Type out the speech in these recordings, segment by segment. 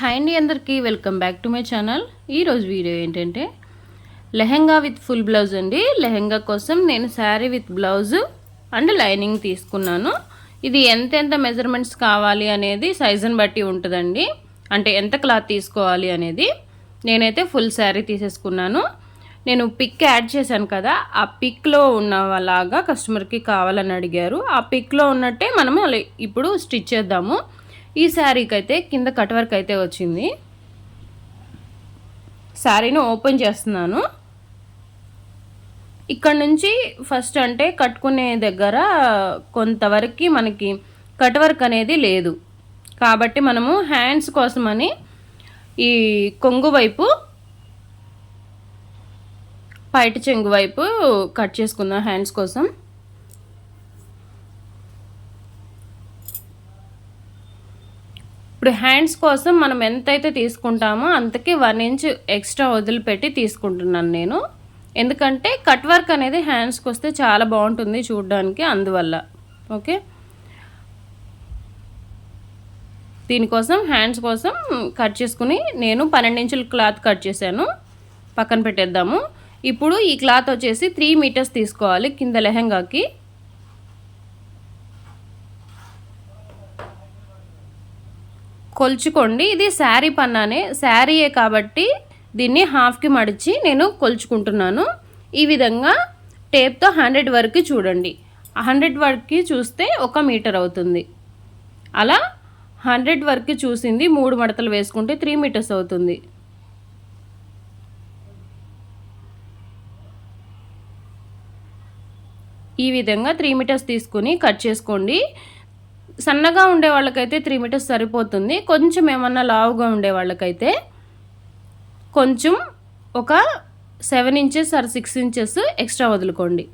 Hi అండి, అందరికీ welcome back to my channel. ఈరోజు వీడియో ఏంటంటే లెహెంగా విత్ ఫుల్ బ్లౌజ్ అండి. లెహెంగా కోసం నేను sari with blouse and lining తీసుకున్నాను. ఇది ఎంత మెజర్మెంట్స్ కావాలి అనేది సైజుని బట్టి ఉంటుందండి. అంటే ఎంత క్లాత్ తీసుకోవాలి అనేది. నేనైతే ఫుల్ శారీ తీసేసుకున్నాను. నేను పిక్ యాడ్ చేశాను కదా, ఆ పిక్లో ఉన్నలాగా కస్టమర్కి కావాలని అడిగారు. ఆ పిక్లో ఉన్నట్టే మనము ఇప్పుడు స్టిచ్ చేద్దాము. ఈ శారీకి అయితే కింద కట్ వర్క్ అయితే వచ్చింది. శారీని ఓపెన్ చేస్తున్నాను. ఇక్కడ నుంచి ఫస్ట్ అంటే కట్టుకునే దగ్గర కొంతవరకు మనకి కట్ వర్క్ అనేది లేదు కాబట్టి మనము హ్యాండ్స్ కోసమని ఈ కొంగు వైపు పైట చెంగు వైపు కట్ చేసుకుందాం హ్యాండ్స్ కోసం. ఇప్పుడు హ్యాండ్స్ కోసం మనం ఎంతైతే తీసుకుంటామో అంతకి 1 ఇంచ్ ఎక్స్ట్రా వదిలిపెట్టి తీసుకుంటున్నాను నేను. ఎందుకంటే కట్ వర్క్ అనేది హ్యాండ్స్కి వస్తే చాలా బాగుంటుంది చూడడానికి, అందువల్ల. ఓకే, దీనికోసం హ్యాండ్స్ కోసం కట్ చేసుకుని నేను 12 ఇంచుల క్లాత్ కట్ చేశాను. పక్కన పెట్టేద్దాము. ఇప్పుడు ఈ క్లాత్ వచ్చేసి 3 మీటర్స్ తీసుకోవాలి కింద లెహెంగాకి. కొలుచుకోండి. ఇది శారీ పన్నానే, శారీయే కాబట్టి దీన్ని హాఫ్కి మడిచి నేను కొలుచుకుంటున్నాను. ఈ విధంగా టేప్తో 100 వరకు చూడండి. 100 వరకు చూస్తే 1 మీటర్ అవుతుంది. అలా 100 వరకు చూసింది 3 మడతలు వేసుకుంటే 3 మీటర్స్ అవుతుంది. ఈ విధంగా 3 మీటర్స్ తీసుకుని కట్ చేసుకోండి. సన్నగా ఉండే వాళ్ళకైతే 3 మీటర్స్ సరిపోతుంది. కొంచెం ఏమన్నా లావుగా ఉండే వాళ్ళకైతే కొంచెం ఒక 7 ఇంచెస్ ఆర్ 6 ఇంచెస్ ఎక్స్ట్రా వదులుకోండి.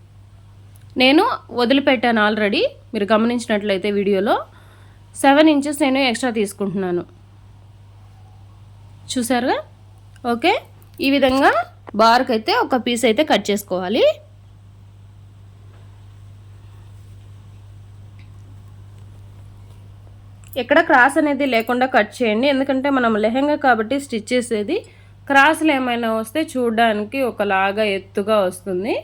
నేను వదిలిపెట్టాను ఆల్రెడీ, మీరు గమనించినట్లయితే వీడియోలో 7 ఇంచెస్ నేను ఎక్స్ట్రా తీసుకుంటున్నాను. చూసారుగా? ఓకే, ఈ విధంగా బార్కి అయితే ఒక పీస్ అయితే కట్ చేసుకోవాలి. ఎక్కడ క్రాస్ అనేది లేకుండా కట్ చేయండి. ఎందుకంటే మనం లెహెంగా కాబట్టి స్టిచ్ చేసేది క్రాస్లు ఏమైనా వస్తే చూడడానికి ఒకలాగా ఎత్తుగా వస్తుంది.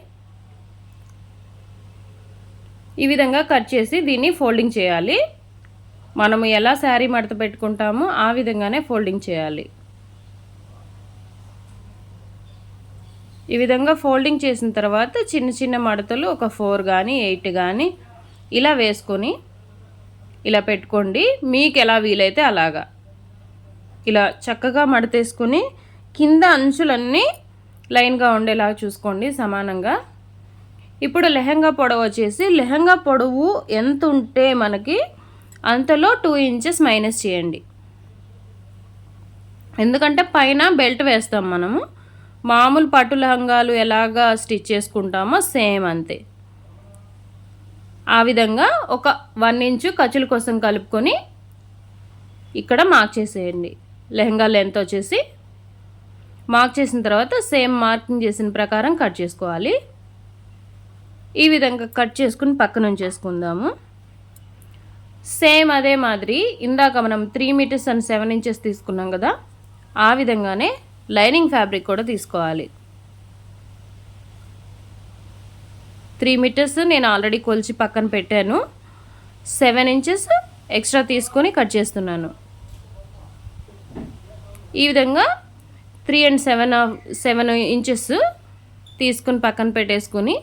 ఈ విధంగా కట్ చేసి దీన్ని ఫోల్డింగ్ చేయాలి. మనము ఎలా శారీ మడత పెట్టుకుంటామో ఆ విధంగానే ఫోల్డింగ్ చేయాలి. ఈ విధంగా ఫోల్డింగ్ చేసిన తర్వాత చిన్న చిన్న మడతలు ఒక 4 కానీ 8 కానీ ఇలా వేసుకొని ఇలా పెట్టుకోండి. మీకు ఎలా వీలైతే అలాగా ఇలా చక్కగా మడతేసుకుని కింద అంచులన్నీ లైన్గా ఉండేలాగా చూసుకోండి సమానంగా. ఇప్పుడు లెహంగా పొడవు వచ్చేసి లెహంగా పొడవు ఎంత ఉంటే మనకి అంతలో 2 ఇంచెస్ మైనస్ చేయండి. ఎందుకంటే పైన బెల్ట్ వేస్తాం మనము. మామూలు పట్టు లెహంగాలు ఎలాగా స్టిచ్ చేసుకుంటామో సేమ్ అంతే. ఆ విధంగా ఒక 1 ఇంచు ఖర్చుల కోసం కలుపుకొని ఇక్కడ మార్క్ చేసేయండి. లెహంగా లెంత్ వచ్చేసి మార్క్ చేసిన తర్వాత సేమ్ మార్కింగ్ చేసిన ప్రకారం కట్ చేసుకోవాలి. ఈ విధంగా కట్ చేసుకుని పక్కన ఉంచేసుకుందాము. సేమ్ అదే మాదిరి ఇందాక మనం 3 మీటర్స్ అండ్ 7 ఇంచెస్ తీసుకున్నాం కదా, ఆ విధంగానే లైనింగ్ ఫ్యాబ్రిక్ కూడా తీసుకోవాలి. 3 మీటర్స్ నేను ఆల్రెడీ కొలిచి పక్కన పెట్టాను. 7 ఇంచెస్ ఎక్స్ట్రా తీసుకొని కట్ చేస్తున్నాను. ఈ విధంగా 3 and 7 ఇంచెస్ తీసుకుని పక్కన పెట్టేసుకుని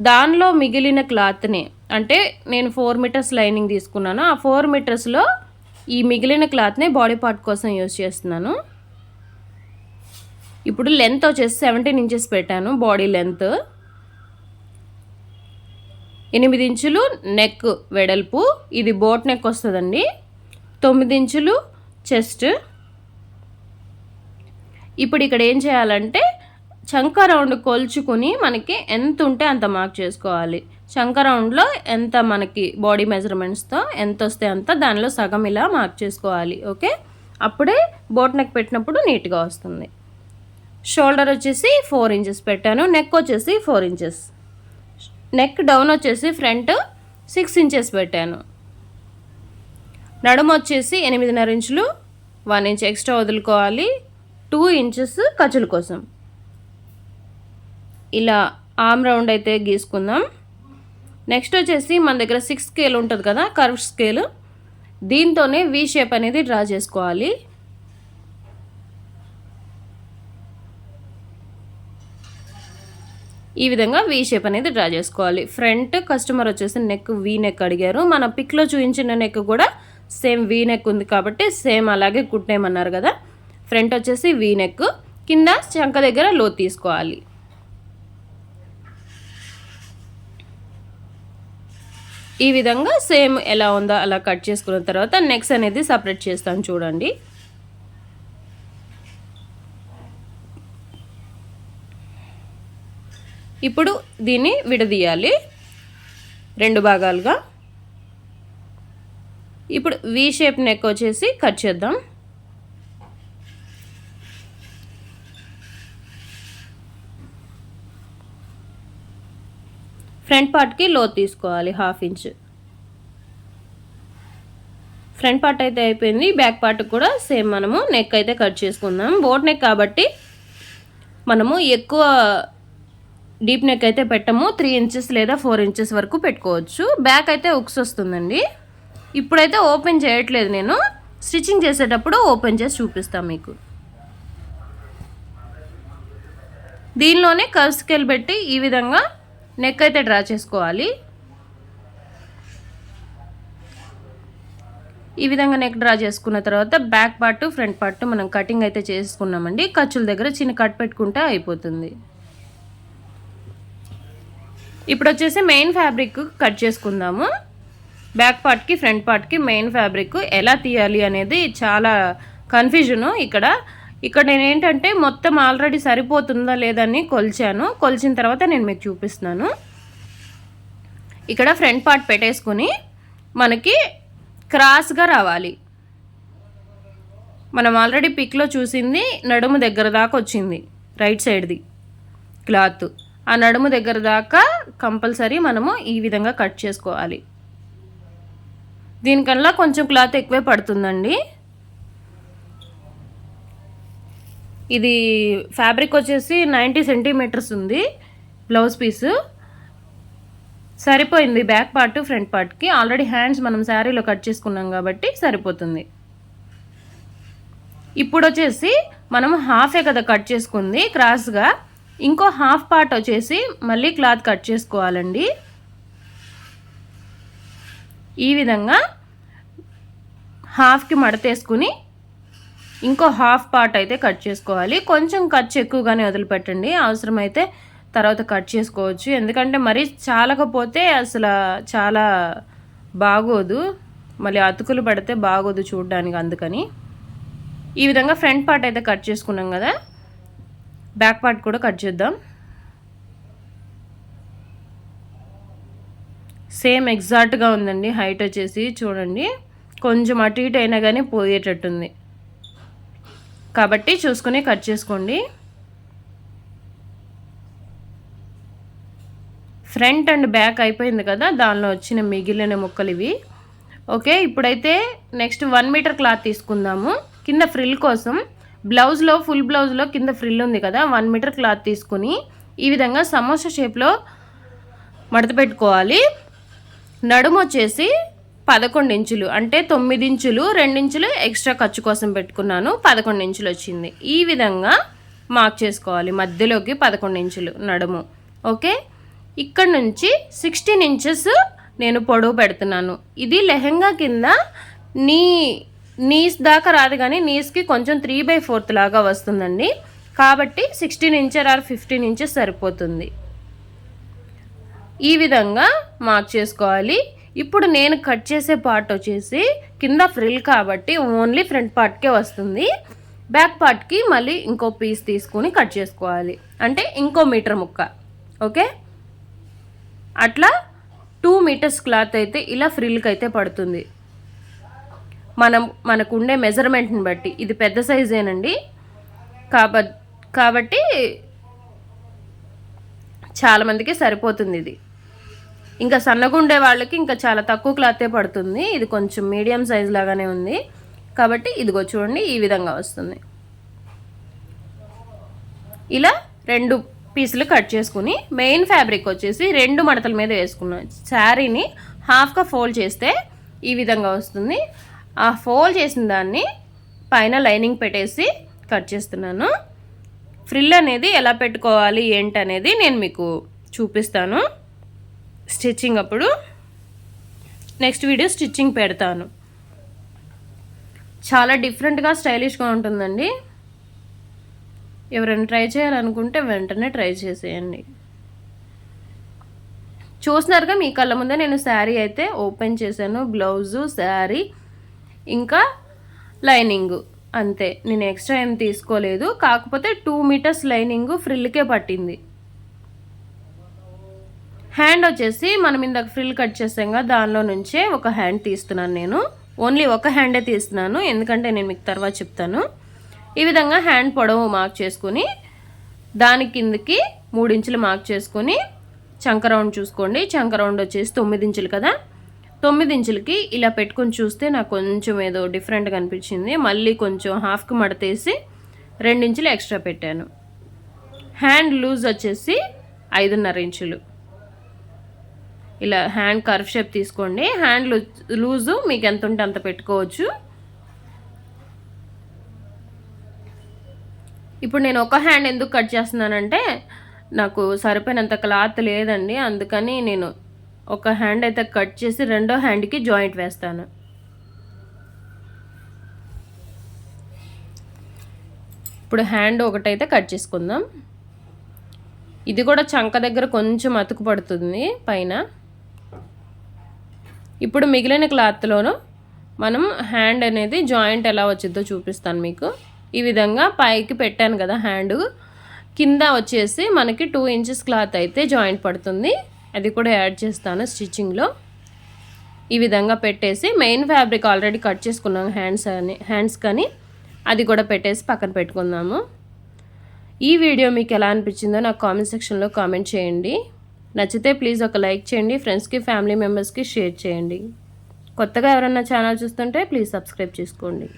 దానిలో మిగిలిన క్లాత్ని, అంటే నేను 4 మీటర్స్ లైనింగ్ తీసుకున్నాను. ఆ 4 మీటర్స్లో ఈ మిగిలిన క్లాత్ని బాడీ పార్ట్ కోసం యూజ్ చేస్తున్నాను. ఇప్పుడు లెంత్ వచ్చేసి 17 ఇంచెస్ పెట్టాను. బాడీ లెంత్ 8 ఇంచులు నెక్ వెడల్పు, ఇది బోట్ నెక్ వస్తుందండి. 9 ఇంచులు చెస్ట్. ఇప్పుడు ఇక్కడ ఏం చేయాలంటే చంక రౌండ్ కొలుచుకొని మనకి ఎంత ఉంటే అంత మార్క్ చేసుకోవాలి. చంక రౌండ్లో ఎంత మనకి బాడీ మెజర్మెంట్స్తో ఎంత వస్తే అంత దానిలో సగం ఇలా మార్క్ చేసుకోవాలి. ఓకే, అప్పుడే బోట్ నెక్ పెట్టినప్పుడు నీట్గా వస్తుంది. షోల్డర్ వచ్చేసి 4 ఇంచెస్ పెట్టాను. నెక్ వచ్చేసి 4 ఇంచెస్. నెక్ డౌన్ వచ్చేసి ఫ్రంట్ 6 ఇంచెస్ పెట్టాను. నడుము వచ్చేసి 8.5 ఇంచులు, 1 ఇంచ్ ఎక్స్ట్రా వదులుకోవాలి. 2 ఇంచెస్ ఖర్చుల కోసం ఇలా ఆర్మ్ రౌండ్ అయితే గీసుకుందాం. నెక్స్ట్ వచ్చేసి మన దగ్గర 6 స్కేల్ ఉంటుంది కదా, కర్వ్ స్కేల్, దీంతోనే వి షేప్ అనేది డ్రా చేసుకోవాలి. ఈ విధంగా వి షేప్ అనేది డ్రా చేసుకోవాలి. ఫ్రంట్ కస్టమర్ వచ్చేసి నెక్ వీ నెక్ అడిగారు. మన పిక్లో చూపించిన నెక్ కూడా సేమ్ వీ నెక్ ఉంది కాబట్టి సేమ్ అలాగే కుట్టేయమన్నారు కదా. ఫ్రంట్ వచ్చేసి వీ నెక్, కింద చంక దగ్గర లో తీసుకోవాలి. ఈ విధంగా సేమ్ ఎలా ఉందో అలా కట్ చేసుకున్న తర్వాత నెక్స్ అనేది సపరేట్ చేస్తాను చూడండి. ఇప్పుడు దీన్ని విడదీయాలి 2 భాగాలుగా. ఇప్పుడు వి షేప్ నెక్ వచ్చేసి కట్ చేద్దాం. ఫ్రంట్ పార్ట్కి లో తీసుకోవాలి 1/2 ఇంచ్. ఫ్రంట్ పార్ట్ అయితే అయిపోయింది. బ్యాక్ పార్ట్ కూడా సేమ్ మనము నెక్ అయితే కట్ చేసుకుందాం. బోట్ నెక్ కాబట్టి మనము ఎక్కువ డీప్ నెక్ అయితే పెట్టము. 3 ఇంచెస్ లేదా 4 ఇంచెస్ వరకు పెట్టుకోవచ్చు. బ్యాక్ అయితే ఉక్స్ వస్తుందండి. ఇప్పుడైతే ఓపెన్ చేయట్లేదు, నేను స్టిచ్చింగ్ చేసేటప్పుడు ఓపెన్ చేసి చూపిస్తాను మీకు. దీనిలోనే కర్వ్ స్కేల్ పెట్టి ఈ విధంగా నెక్ అయితే డ్రా చేసుకోవాలి. ఈ విధంగా నెక్ డ్రా చేసుకున్న తర్వాత బ్యాక్ పార్ట్ ఫ్రంట్ పార్ట్ మనం కటింగ్ అయితే చేసుకున్నామండి. ఖర్చుల దగ్గర చిన్న కట్ పెట్టుకుంటే అయిపోతుంది. ఇప్పుడు వచ్చేసి మెయిన్ ఫ్యాబ్రిక్ కట్ చేసుకుందాము. బ్యాక్ పార్ట్కి ఫ్రంట్ పార్ట్కి మెయిన్ ఫ్యాబ్రిక్ ఎలా తీయాలి అనేది చాలా కన్ఫ్యూజను. ఇక్కడ నేను ఏంటంటే మొత్తం ఆల్రెడీ సరిపోతుందా లేదని కొలిచాను. కొలిచిన తర్వాత నేను మీకు చూపిస్తున్నాను. ఇక్కడ ఫ్రంట్ పార్ట్ పెట్టేసుకుని మనకి క్రాస్గా రావాలి. మనం ఆల్రెడీ పిక్లో చూసింది నడుము దగ్గర దాకా వచ్చింది, రైట్ సైడ్ది క్లాత్. ఆ నడుము దగ్గర దాకా కంపల్సరీ మనము ఈ విధంగా కట్ చేసుకోవాలి. దీనికన్నా కొంచెం క్లాత్ ఎక్కువే పడుతుందండి. ఇది ఫ్యాబ్రిక్ వచ్చేసి 90 సెంటీమీటర్స్ ఉంది. బ్లౌజ్ పీసు సరిపోయింది బ్యాక్ పార్ట్ ఫ్రంట్ పార్ట్కి. ఆల్రెడీ హ్యాండ్స్ మనం శారీలో కట్ చేసుకున్నాం కాబట్టి సరిపోతుంది. ఇప్పుడు వచ్చేసి మనం హాఫే కదా కట్ చేసుకుంది క్రాస్గా, ఇంకో హాఫ్ పార్ట్ వచ్చేసి మళ్ళీ క్లాత్ కట్ చేసుకోవాలండి. ఈ విధంగా హాఫ్కి మడతేసుకుని ఇంకో హాఫ్ పార్ట్ అయితే కట్ చేసుకోవాలి. కొంచెం ఖర్చు ఎక్కువగానే వదిలిపెట్టండి, అవసరమైతే తర్వాత కట్ చేసుకోవచ్చు. ఎందుకంటే మరీ చాలకపోతే అసలు చాలా బాగోదు, మళ్ళీ అతుకులు పడితే బాగోదు చూడడానికి. అందుకని ఈ విధంగా ఫ్రంట్ పార్ట్ అయితే కట్ చేసుకున్నాం కదా, బ్యాక్ పార్ట్ కూడా కట్ చేద్దాం. సేమ్ ఎగ్జాక్ట్గా ఉందండి. హైట్ వచ్చేసి చూడండి, కొంచెం అటు ఇటు అయినా కానీ పోయేటట్టుంది కాబట్టి చూసుకుని కట్ చేసుకోండి. ఫ్రంట్ అండ్ బ్యాక్ అయిపోయింది కదా, దానిలో వచ్చిన మిగిలిన ముక్కలు ఇవి. ఓకే, ఇప్పుడైతే నెక్స్ట్ 1 మీటర్ క్లాత్ తీసుకుందాము. కింద ఫ్రిల్ కోసం బ్లౌజ్లో ఫుల్ బ్లౌజ్లో కింద ఫ్రిల్ ఉంది కదా, 1 మీటర్ క్లాత్ తీసుకుని ఈ విధంగా సమోసా షేప్లో మడత పెట్టుకోవాలి. నడుము వచ్చేసి 11 ఇంచులు, అంటే 9 ఇంచులు, 2 ఇంచులు ఎక్స్ట్రా ఖర్చు కోసం పెట్టుకున్నాను, 11 ఇంచులు వచ్చింది. ఈ విధంగా మార్క్ చేసుకోవాలి. మధ్యలోకి 11 ఇంచులు నడుము. ఓకే, ఇక్కడ నుంచి 16 ఇంచెస్ నేను పొడవు పెడుతున్నాను. ఇది లెహెంగా కింద నీస్ దాకా రాదు, కానీ నీస్కి కొంచెం 3/4 లాగా వస్తుందండి. కాబట్టి 16 ఇంచెస్ ఆర్ 15 ఇంచెస్ సరిపోతుంది. ఈ విధంగా మార్క్ చేసుకోవాలి. ఇప్పుడు నేను కట్ చేసే పార్ట్ వచ్చేసి కింద ఫ్రిల్ కాబట్టి ఓన్లీ ఫ్రంట్ పార్ట్కే వస్తుంది. బ్యాక్ పార్ట్కి మళ్ళీ ఇంకో పీస్ తీసుకుని కట్ చేసుకోవాలి, అంటే ఇంకో మీటర్ ముక్క. ఓకే, అట్లా 2 మీటర్స్ క్లాత్ అయితే ఇలా ఫ్రిల్కి అయితే పడుతుంది. మనకు ఉండే మెజర్మెంట్ని బట్టి. ఇది పెద్ద సైజేనండి కాబట్టి చాలామందికి సరిపోతుంది. ఇది ఇంకా సన్నగా ఉండే వాళ్ళకి ఇంకా చాలా తక్కువ క్లాతే పడుతుంది. ఇది కొంచెం మీడియం సైజ్ లాగానే ఉంది. కాబట్టి ఇదిగో చూడండి ఈ విధంగా వస్తుంది. ఇలా 2 పీసులు కట్ చేసుకుని మెయిన్ ఫ్యాబ్రిక్ వచ్చేసి 2 మడతల మీద వేసుకున్నాను. శారీని హాఫ్గా ఫోల్డ్ చేస్తే ఈ విధంగా వస్తుంది. ఆ ఫోల్డ్ చేసిన దాన్ని పైన లైనింగ్ పెట్టేసి కట్ చేస్తున్నాను. ఫ్రిల్ అనేది ఎలా పెట్టుకోవాలి ఏంటనేది నేను మీకు చూపిస్తాను స్టిచ్చింగ్ అప్పుడు. నెక్స్ట్ వీడియో స్టిచ్చింగ్ పెడతాను. చాలా డిఫరెంట్గా స్టైలిష్గా ఉంటుందండి. ఎవరైనా ట్రై చేయాలనుకుంటే వెంటనే ట్రై చేసేయండి. చూస్తున్నారుగా మీ కళ్ళ ముందే నేను శారీ అయితే ఓపెన్ చేశాను. బ్లౌజు, శారీ, ఇంకా లైనింగ్ అంతే. నేను ఎక్స్ట్రా ఏం తీసుకోలేదు. కాకపోతే 2 మీటర్స్ లైనింగ్ ఫ్రిల్కే పట్టింది. హ్యాండ్ వచ్చేసి మనం ఇందాక ఫ్రిల్ కట్ చేసాంగా దానిలో నుంచే ఒక హ్యాండ్ తీస్తున్నాను. నేను ఓన్లీ ఒక హ్యాండే తీస్తున్నాను, ఎందుకంటే నేను మీకు తర్వాత చెప్తాను. ఈ విధంగా హ్యాండ్ పొడవు మార్క్ చేసుకుని దాని కిందకి 3 ఇంచులు మార్క్ చేసుకుని చంక రౌండ్ చూసుకోండి. చంక రౌండ్ వచ్చేసి 9 ఇంచులు కదా. 9 ఇంచులకి ఇలా పెట్టుకొని చూస్తే నాకు కొంచెం ఏదో డిఫరెంట్గా అనిపించింది. మళ్ళీ కొంచెం హాఫ్కి మడతేసి 2 ఇంచులు ఎక్స్ట్రా పెట్టాను. హ్యాండ్ లూజ్ వచ్చేసి 5.5 ఇంచులు. ఇలా హ్యాండ్ కర్వ్ షేప్ తీసుకోండి. హ్యాండ్ లూజు మీకు ఎంత ఉంటే అంత పెట్టుకోవచ్చు. ఇప్పుడు నేను ఒక హ్యాండ్ ఎందుకు కట్ చేస్తున్నానంటే నాకు సరిపోయినంత క్లాత్ లేదండి, అందుకని నేను ఒక హ్యాండ్ అయితే కట్ చేసి రెండో హ్యాండ్కి జాయింట్ వేస్తాను. ఇప్పుడు హ్యాండ్ ఒకటైతే కట్ చేసుకుందాం. ఇది కూడా చంక దగ్గర కొంచెం అతుకు పడుతుంది పైన. ఇప్పుడు మిగిలిన క్లాత్లోనూ మనం హ్యాండ్ అనేది జాయింట్ ఎలా వచ్చిందో చూపిస్తాను మీకు. ఈ విధంగా పైకి పెట్టాను కదా హ్యాండ్, కింద వచ్చేసి మనకి 2 ఇంచెస్ క్లాత్ అయితే జాయింట్ పడుతుంది. అది కూడా యాడ్ చేస్తాను స్టిచ్చింగ్లో. ఈ విధంగా పెట్టేసి మెయిన్ ఫ్యాబ్రిక్ ఆల్రెడీ కట్ చేసుకున్నాము హ్యాండ్స్ కానీ అది కూడా పెట్టేసి పక్కన పెట్టుకుందాము. ఈ వీడియో మీకు ఎలా అనిపించిందో నాకు కామెంట్ సెక్షన్లో కామెంట్ చేయండి. నచ్చితే ప్లీజ్ ఒక లైక్ చేయండి. ఫ్రెండ్స్కి, ఫ్యామిలీ మెంబర్స్కి షేర్ చేయండి. కొత్తగా ఎవరన్నా ఛానల్ చూస్తుంటే ప్లీజ్ సబ్స్క్రైబ్ చేసుకోండి.